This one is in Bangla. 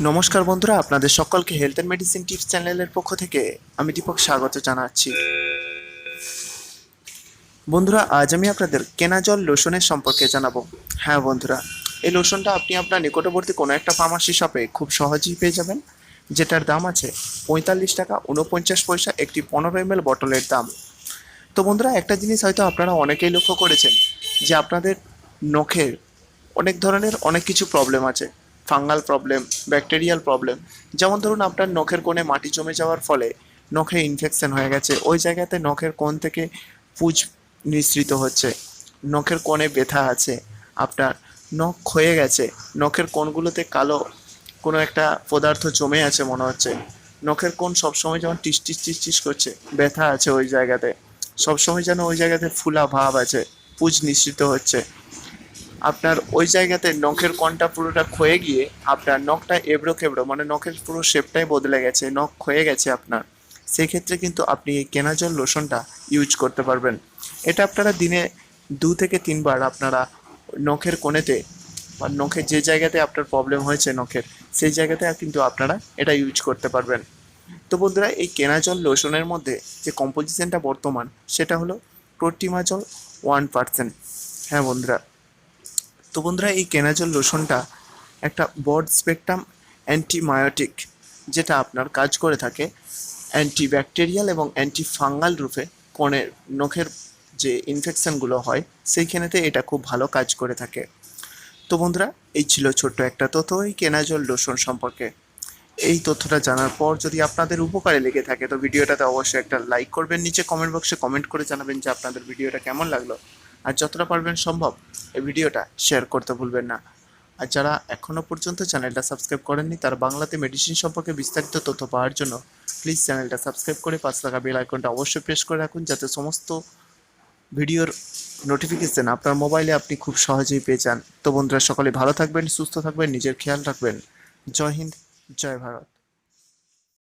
নমস্কার বন্ধুরা, আপনাদের সকলকে হেলথ অ্যান্ড মেডিসিন টিপস চ্যানেলের পক্ষ থেকে আমি দীপক স্বাগত জানাচ্ছি। বন্ধুরা, আজ আমি আপনাদের কেনাজল লোশনের সম্পর্কে জানাবো। হ্যাঁ বন্ধুরা, এই লোশনটা আপনি আপনার নিকটবর্তী কোনো একটা ফার্মাসি শপে খুব সহজেই পেয়ে যাবেন, যেটার দাম আছে 45 টাকা 49 পয়সা একটি 15 ml বটলের দাম। তো বন্ধুরা, একটা জিনিস হয়তো আপনারা অনেকেই লক্ষ্য করেছেন যে আপনাদের নখের অনেক ধরনের অনেক কিছু প্রবলেম আছে। Fungal problem, bacterial problem. যেমন ধরুন, আপনার নখের কোণে মাটি জমে যাওয়ার ফলে নখে ইনফেকশন হয়ে গেছে, ওই জায়গাতে নখের কোণ থেকে পুঁজ নিঃসৃত হচ্ছে, নখের কোণে ব্যথা আছে, আপনার নখ ক্ষয়ে গেছে, নখের কোণগুলোতে কালো কোনো একটা পদার্থ জমে আছে মনে হচ্ছে, নখের কোণ সবসময় যেমন টিস টিস টিস টিস করছে, ব্যথা আছে ওই জায়গাতে, সবসময় যেন ওই জায়গাতে ফুলা ভাব আছে, পুঁজ নিঃসৃত হচ্ছে, আপনার ওই জায়গাতে নখের কোণটা পুরোটা ক্ষয়ে গিয়ে আপনার নখটা এবড়ো খেবড়ো, মানে নখের পুরো শেপটাই বদলে গেছে, নখ ক্ষয়ে গেছে আপনার, সেই ক্ষেত্রে কিন্তু আপনি এই কেনাজল লোশনটা ইউজ করতে পারবেন। এটা আপনারা দিনে 2 থেকে 3 বার আপনারা নখের কোণেতে বা নখের যে জায়গাতে আপনার প্রবলেম হয়েছে নখের, সেই জায়গাতে কিন্তু আপনারা এটা ইউজ করতে পারবেন। তো বন্ধুরা, এই কেনাজল লোশনের মধ্যে যে কম্পোজিশনটা বর্তমান, সেটা হলো ক্লোট্রিমাজল 1%। হ্যাঁ বন্ধুরা, তো বন্ধুরা, এই কেনাজল লোশনটা একটা ব্রড স্পেকট্রাম অ্যান্টিবায়োটিক, যেটা আপনার কাজ করে থাকে অ্যান্টিব্যাকটেরিয়াল এবং অ্যান্টি ফাঙ্গাল রূপে কোণের নখের যে ইনফেকশনগুলো হয় সেইখানেতে এটা খুব ভালো কাজ করে থাকে। তো বন্ধুরা, এই ছিল ছোট্ট একটা তথ্য এই কেনাজল লোশন সম্পর্কে। এই তথ্যটা জানার পর যদি আপনাদের উপকারে লেগে থাকে তো ভিডিওটাতে অবশ্যই একটা লাইক করবেন, নিচে কমেন্ট বক্সে কমেন্ট করে জানাবেন যে আপনাদের ভিডিওটা কেমন লাগলো, আর যতটা পারবেন সম্ভব এই ভিডিওটা শেয়ার করতে ভুলবেন না। আর যারা এখনও পর্যন্ত চ্যানেলটা সাবস্ক্রাইব করেননি, তারা বাংলাতে মেডিসিন সম্পর্কে বিস্তারিত তথ্য পাওয়ার জন্য প্লিজ চ্যানেলটা সাবস্ক্রাইব করে পাশে থাকা বেল আইকনটা অবশ্যই প্রেস করে রাখুন, যাতে সমস্ত ভিডিওর নোটিফিকেশন আপনার মোবাইলে আপনি খুব সহজেই পেয়ে যান। তো বন্ধুরা, সকলে ভালো থাকবেন, সুস্থ থাকবেন, নিজের খেয়াল রাখবেন। জয় হিন্দ, জয় ভারত।